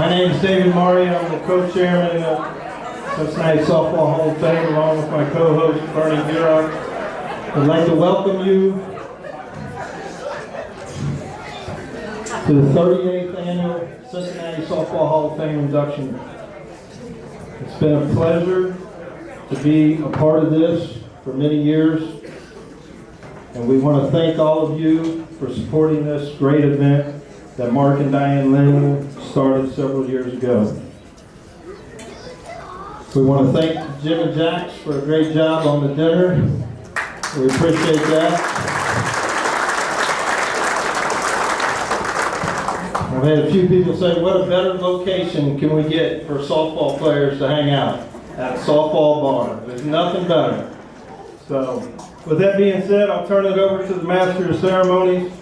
My name is David Murray. I'm the co-chairman of Cincinnati Softball Hall of Fame, along with my co-host, Bernie Girock. I'd like to welcome you to the 38th Annual Cincinnati Softball Hall of Fame Induction. It's been a pleasure to be a part of this for many years, and we want to thank all of you for supporting this great event that Mark and Diane Lynn started several years ago. We want to thank Jim and Jax for a great job on the dinner. We appreciate that. I've had a few people say, what a better location can we get for softball players to hang out at a softball bar? There's nothing better. So, with that being said, I'll turn it over to the Master of Ceremonies,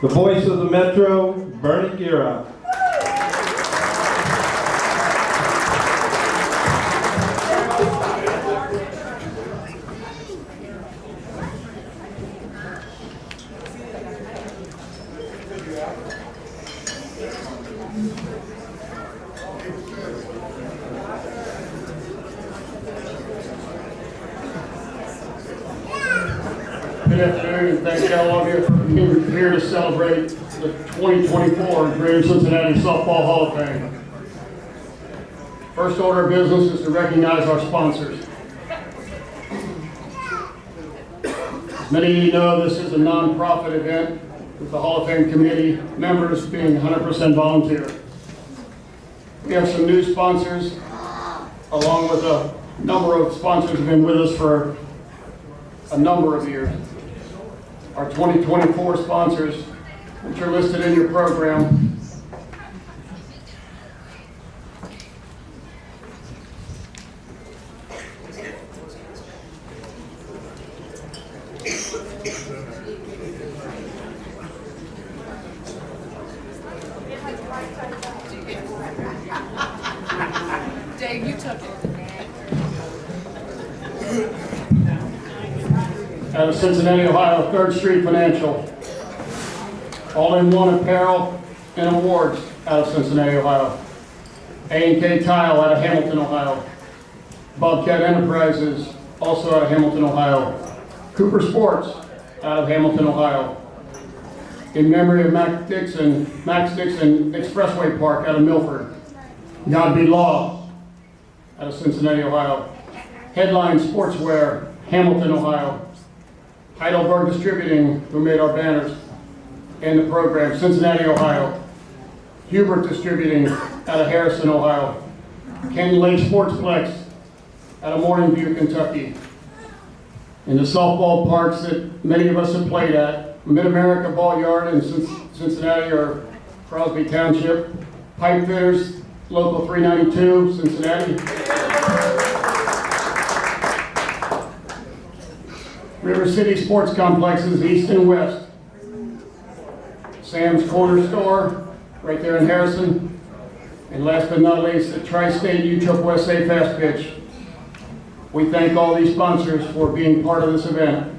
the voice of the Metro, Bernie Girock. Good afternoon, and thank all of you for being here to celebrate the 2024 Greater Cincinnati Softball Hall of Fame. First order of business is to recognize our sponsors. As many of you know, this is a non-profit event with the Hall of Fame committee members being 100% volunteer. We have some new sponsors, along with a number of sponsors who have been with us for a number of years. Our 2024 sponsors, which are listed in your program. Dave, you took it. Out of Cincinnati, Ohio, 3rd Street Financial. All-in-one apparel and awards out of Cincinnati, Ohio. A&K Tile out of Hamilton, Ohio. Bobcat Enterprises, also out of Hamilton, Ohio. Cooper Sports out of Hamilton, Ohio. In memory of Max Dixon Expressway Park out of Milford. God Be Law out of Cincinnati, Ohio. Headline Sportswear, Hamilton, Ohio. Heidelberg Distributing, who made our banners and the program, Cincinnati, Ohio. Hubert Distributing out of Harrison, Ohio. Canyon Lake Sportsplex out of Morning View, Kentucky. In the softball parks that many of us have played at, Mid-America Ball Yard in Cincinnati or Crosby Township. Pipe Fitters, Local 392, Cincinnati. River City Sports Complexes, East and West. Sam's Corner Store, right there in Harrison. And last but not least, the Tri-State Utah West A Fast Pitch. We thank all these sponsors for being part of this event.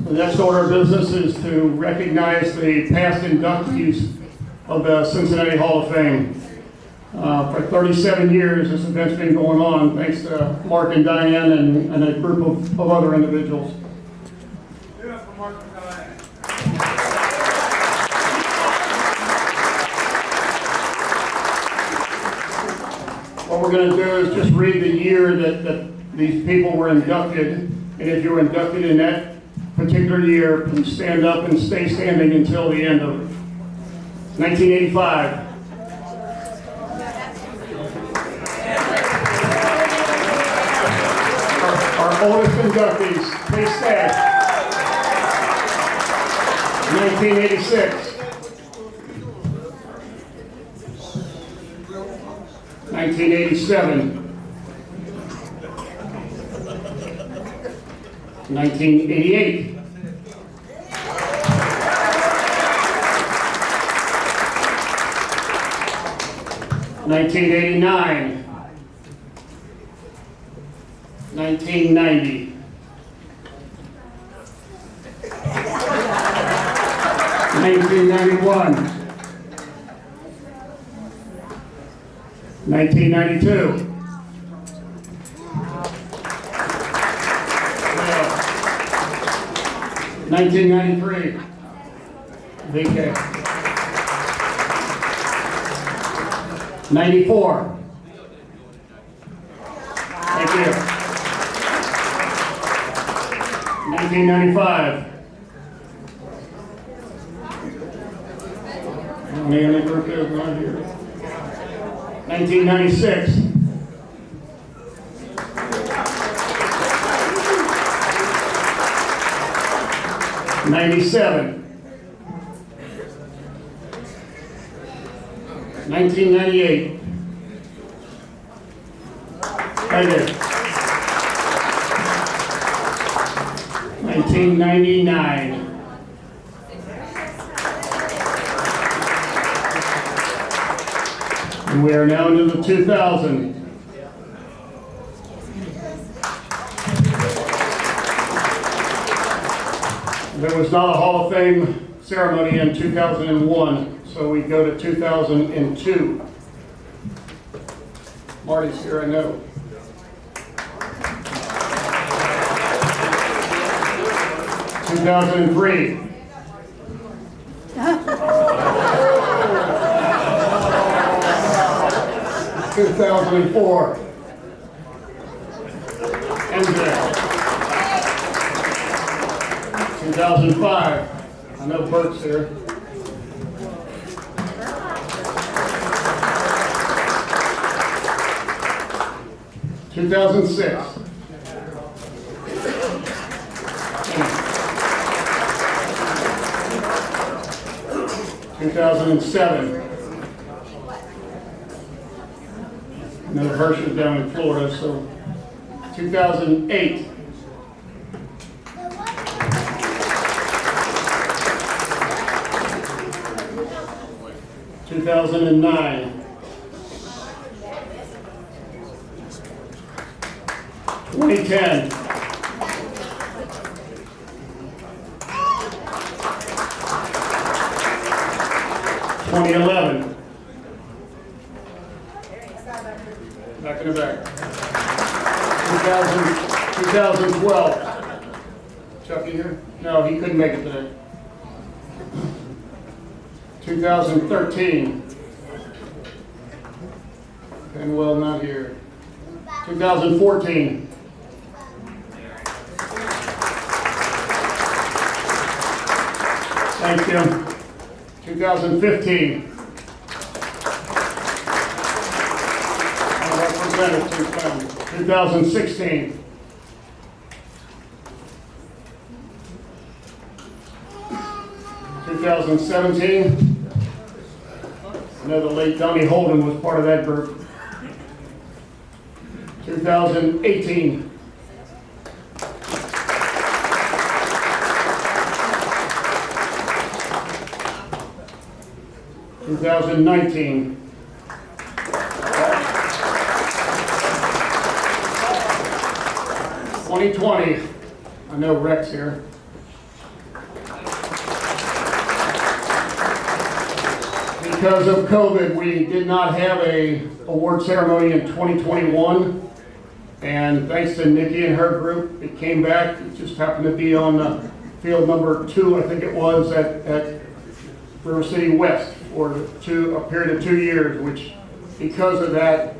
The next order of business is to recognize the past inductees of the Cincinnati Hall of Fame. For 37 years, this event's been going on, thanks to Mark and Diane and a group of other individuals. Do it for Mark and Diane. What we're going to do is just read the year that these people were inducted, and if you were inducted in that particular year, please stand up and stay standing until the end of it. 1985. Our oldest inductees, please stand. 1986. 1987. 1988. 1989. 1990. 1991. 1992. 1993, VK. 94. Thank you. 1995. Any other birthdays around here? 1996. 97. 1998. Right there. 1999. And we are now into the 2000. There was not a Hall of Fame ceremony in 2001, so we go to 2002. Marty's here, I know. 2003. 2004. Andrea. 2005. I know Bert's here. 2006. 2007. Another version down in Florida, so 2008. 2009. 2010. 2011. Back in the back. 2012. Chucky here? No, he couldn't make it today. 2013. Penwell not here. 2014. Thank you. 2015. Representative 2016. 2017. I know the late Donnie Holden was part of that group. 2018. 2019. 2020. I know Rex here. Because of COVID, we did not have a award ceremony in 2021. And thanks to Nikki and her group, it came back. It just happened to be on field number 2, I think it was, at River City West for a period of 2 years, which because of that,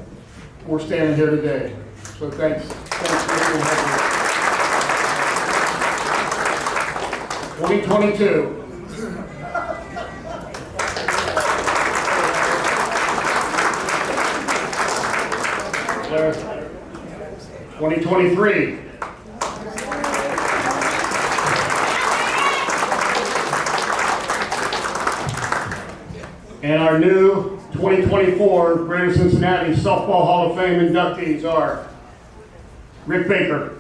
we're standing here today. So thanks. Thanks for having me. 2022. 2023. And our new 2024 Greater Cincinnati Softball Hall of Fame inductees are Rick Baker,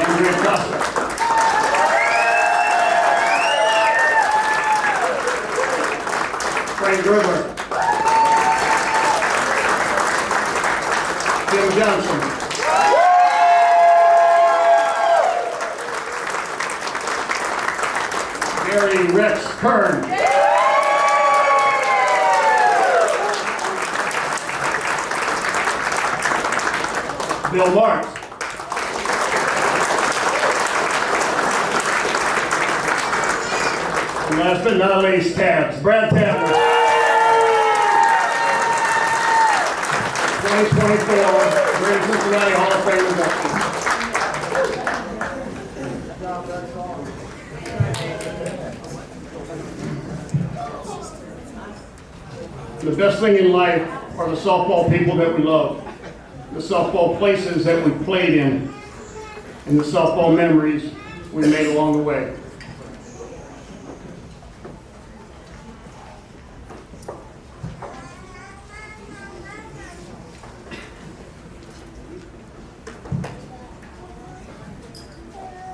Andrea Costa, Frank Gruber, Johnson. Gary Rex Kern. Bill Marks. And last but not least, Tabs. Brad Tabs. 2024 Great Cincinnati Hall of Fame induction. The best thing in life are the softball people that we love, the softball places that we played in, and the softball memories we made along the way.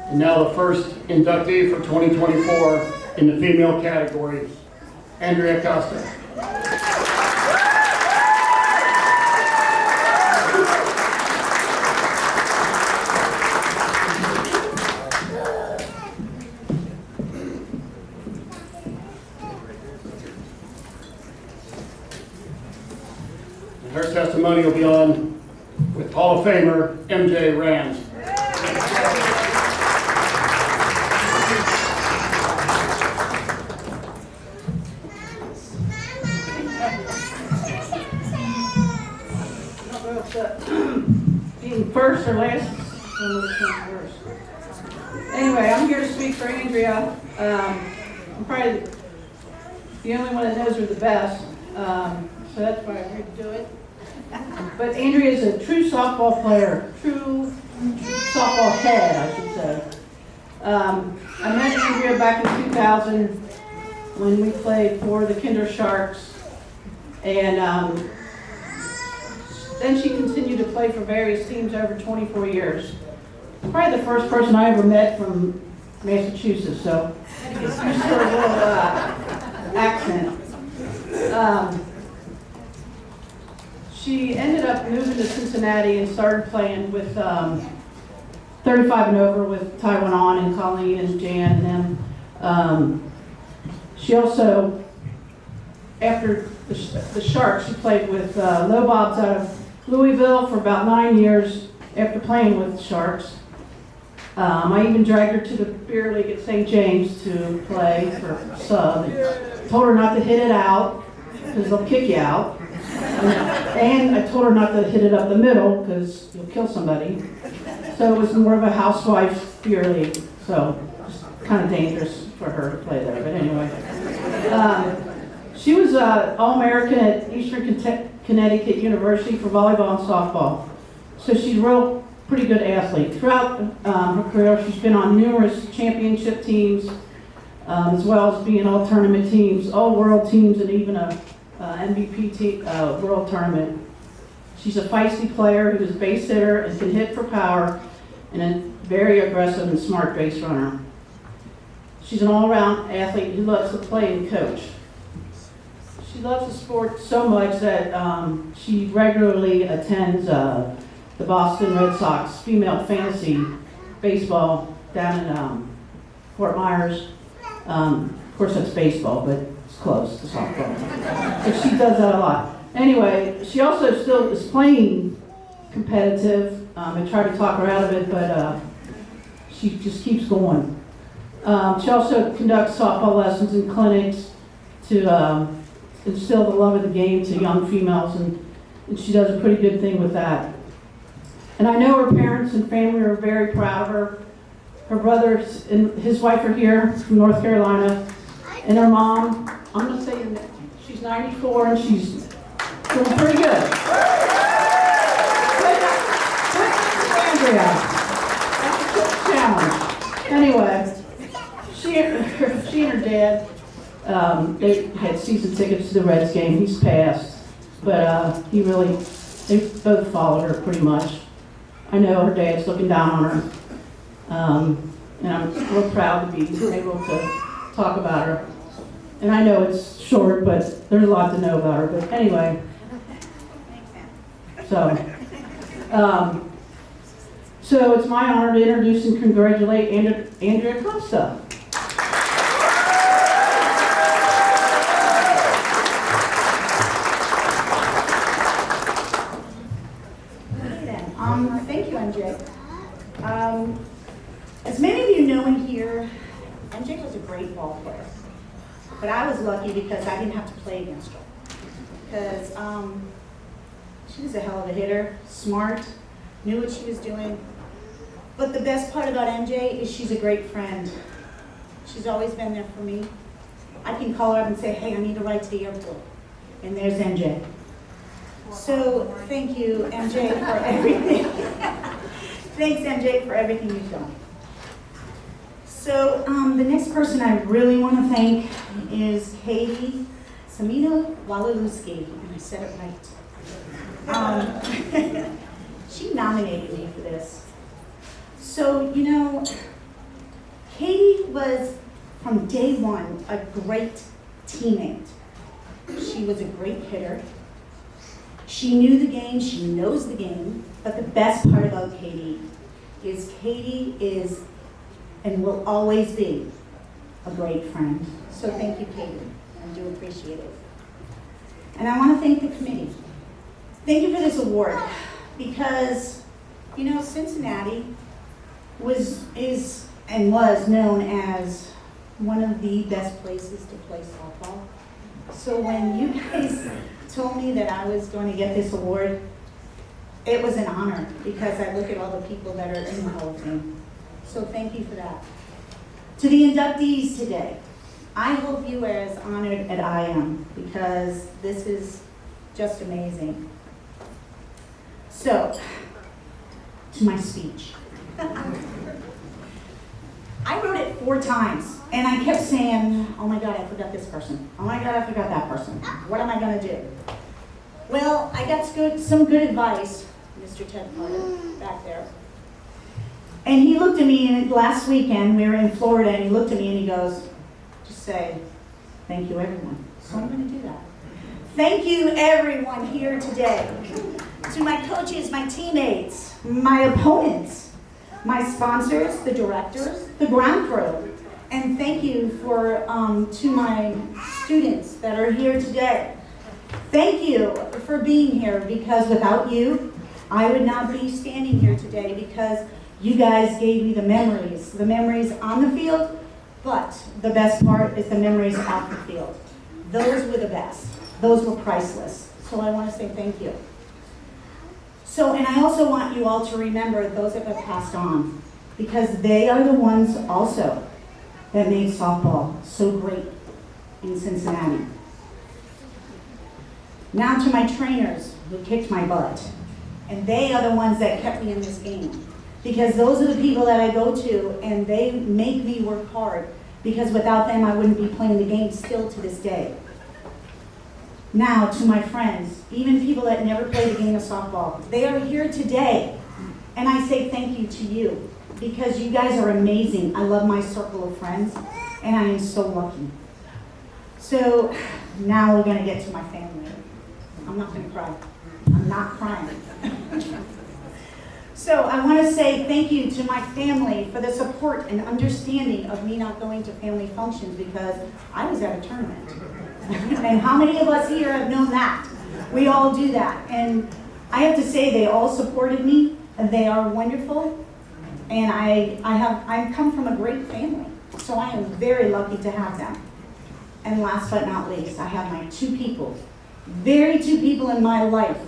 And now the first inductee for 2024 in the female category, Andrea Costa. And her testimony will be on with Hall of Famer MJ Rand. Being first or last, I don't know which one's first. Anyway, I'm here to speak for Andrea. I'm probably the only one that knows her the best, so that's why I'm here to do it. But Andrea is a true softball player, true softball head, I should say. I met Andrea back in 2000 when we played for the Kinder Sharks, and then she continued to play for various teams over 24 years. Probably the first person I ever met from Massachusetts, so it's just her little accent. She ended up moving to Cincinnati and started playing with 35 and over with Taiwan and Colleen and Jan and them. She also, after the Sharks, she played with Lobobs out of Louisville for about 9 years after playing with the Sharks. I even dragged her to the beer league at St. James to play for sub. And told her not to hit it out because they'll kick you out. And I told her not to hit it up the middle because you'll kill somebody. So it was more of a housewife beer league. So just kind of dangerous for her to play there. But anyway. She was an All-American at Eastern Connecticut University for volleyball and softball. So she's a pretty good athlete. Throughout her career, she's been on numerous championship teams, as well as being all tournament teams, all world teams, and even a MVP world tournament. She's a feisty player who is a base hitter and can hit for power, and a very aggressive and smart base runner. She's an all-around athlete who loves to play and coach. She loves the sport so much that she regularly attends the Boston Red Sox female fantasy baseball down in Fort Myers. Of course, that's baseball, but it's close to softball. But she does that a lot. Anyway, she also still is playing competitive. I try to talk her out of it, but she just keeps going. She also conducts softball lessons and clinics to instill the love of the game to young females, and she does a pretty good thing with that. And I know her parents and family are very proud of her. Her brother and his wife are here from North Carolina, and her mom, I'm going to say she's 94 and she's doing pretty good. But Andrea, that's a quick challenge. Anyway, she and her dad, they had season tickets to the Reds game. He's passed, but they both followed her pretty much. I know her dad's looking down on her, and I'm real proud to be able to talk about her. And I know it's short, but there's a lot to know about her. But anyway, so So it's my honor to introduce and congratulate Andrea Costa. Thank you, MJ. As many of you know in here, MJ was a great ball player. But I was lucky because I didn't have to play against her. Because she was a hell of a hitter, smart, knew what she was doing. But the best part about MJ is she's a great friend. She's always been there for me. I can call her up and say, hey, I need a ride to the airport. And there's MJ. So thank you, MJ, for everything. Thanks, MJ, for everything you've done. So the next person I really want to thank is Katie Samino Walalewski, and I said it right. She nominated me for this. So, you know, Katie was, from day one, a great teammate. She was a great hitter. She knew the game, she knows the game, but the best part about Katie is and will always be a great friend. So thank you, Katie. I do appreciate it. And I want to thank the committee. Thank you for this award because, you know, Cincinnati was known as one of the best places to play softball. So when you guys told me that I was going to get this award, it was an honor because I look at all the people that are in the Hall of Fame. So thank you for that. To the inductees today, I hope you are as honored as I am because this is just amazing. So, to my speech. I wrote it 4 times and I kept saying, oh my God, I forgot this person. Oh my God, I forgot that person. What am I going to do? Well, I got some good advice, Mr. Ted Carter, back there. And he looked at me, and last weekend, we were in Florida, and he looked at me and he goes, just say, thank you, everyone. So I'm going to do that. Thank you, everyone here today. To my coaches, my teammates, my opponents, my sponsors, the directors, the ground crew. And thank you to my students that are here today. Thank you for being here because without you, I would not be standing here today because you guys gave me the memories on the field, but the best part is the memories off the field. Those were the best. Those were priceless. So I want to say thank you. So, and I also want you all to remember those that have passed on because they are the ones also that made softball so great in Cincinnati. Now to my trainers who kicked my butt. And they are the ones that kept me in this game. Because those are the people that I go to and they make me work hard. Because without them, I wouldn't be playing the game still to this day. Now to my friends, even people that never played the game of softball, they are here today. And I say thank you to you because you guys are amazing. I love my circle of friends and I am so lucky. So now we're gonna get to my family. I'm not gonna cry. I'm not crying. So I want to say thank you to my family for the support and understanding of me not going to family functions because I was at a tournament. And how many of us here have known that? We all do that. And I have to say they all supported me and they are wonderful. And I come from a great family. So I am very lucky to have them. And last but not least, I have my 2 people, two people in my life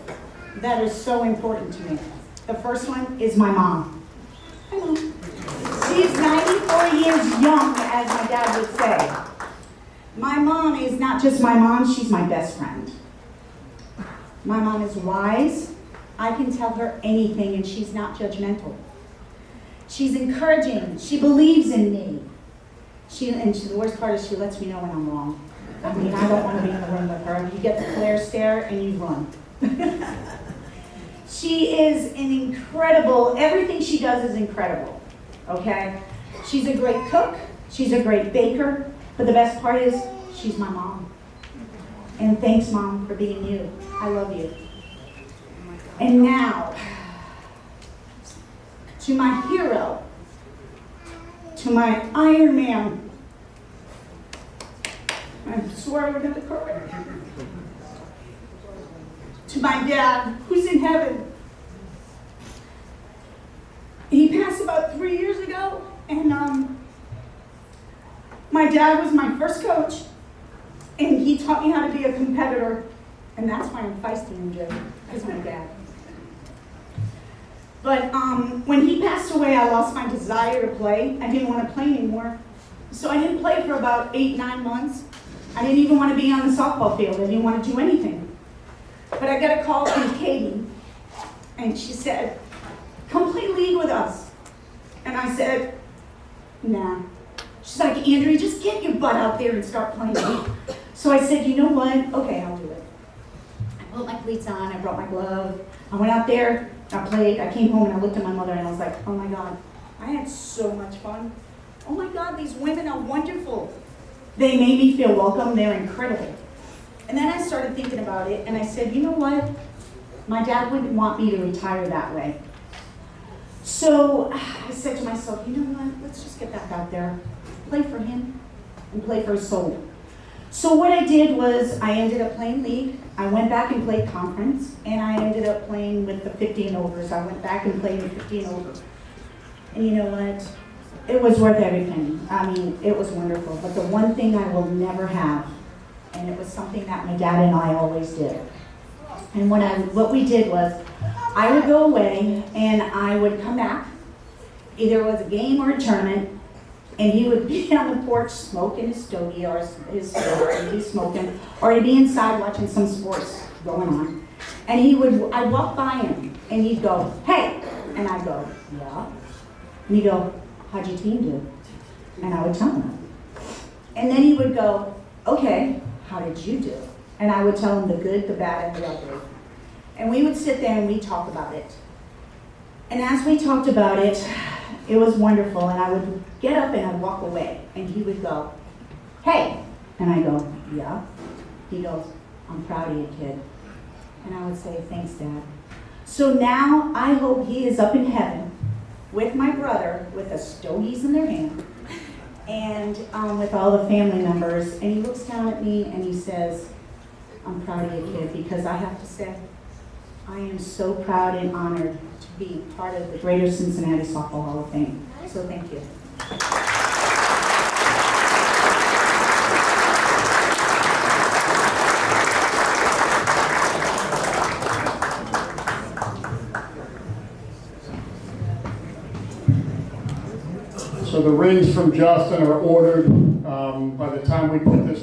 that are so important to me. The first one is my mom. Hi, Mom. She's 94 years young, as my dad would say. My mom is not just my mom, she's my best friend. My mom is wise. I can tell her anything, and she's not judgmental. She's encouraging. She believes in me. The worst part is she lets me know when I'm wrong. I mean, I don't want to be in the room with her. You get the glare stare, and you run. She is an incredible, everything she does is incredible, okay? She's a great cook, she's a great baker, but the best part is she's my mom. And thanks, Mom, for being you. I love you. And now, to my hero, to my Iron Man. I swear we're gonna cry. To my dad, who's in heaven. He passed about 3 years ago, and my dad was my first coach, and he taught me how to be a competitor, and that's why I'm feisty and good, because my dad. But when he passed away, I lost my desire to play. I didn't want to play anymore. So I didn't play for about 8, 9 months. I didn't even want to be on the softball field. I didn't want to do anything. But I got a call from Katie, and she said, "Come play league with us." And I said, "Nah." She's like, "Andrea, just get your butt out there and start playing league." So I said, "You know what? Okay, I'll do it." I put my cleats on, I brought my glove. I went out there, I played, I came home and I looked at my mother and I was like, oh my God, I had so much fun. Oh my God, these women are wonderful. They made me feel welcome, they're incredible. And then I started thinking about it and I said, you know what? My dad wouldn't want me to retire that way. So I said to myself, you know what? Let's just get back out there, play for him and play for his soul. So what I did was I ended up playing league. I went back and played conference, and I ended up playing with the 50 and overs. I went back and played with 50 and over. And you know what? It was worth every penny. I mean, it was wonderful. But the one thing I will never have, and it was something that my dad and I always did. And what we did was, I would go away, and I would come back. Either it was a game or a tournament, and he would be on the porch smoking his stogie or his cigar, and he'd be smoking, or he'd be inside watching some sports going on. And I'd walk by him, and he'd go, "Hey," and I'd go, "Yeah." And he'd go, "How'd your team do?" And I would tell him. And then he would go, "Okay, how did you do?" And I would tell him the good, the bad, and the ugly. And we would sit there and we'd talk about it. And as we talked about it, it was wonderful, and I would get up and I'd walk away, and he would go, "Hey," and I go, "Yeah." He goes, "I'm proud of you, kid." And I would say, "Thanks, Dad." So now I hope he is up in heaven with my brother, with the stogies in their hand, and with all the family members, and he looks down at me and he says, "I'm proud of you, kid," because I have to say, I am so proud and honored to be part of the Greater Cincinnati Softball Hall of Fame. So thank you. So the rings from Justin are ordered. By the time we put this together,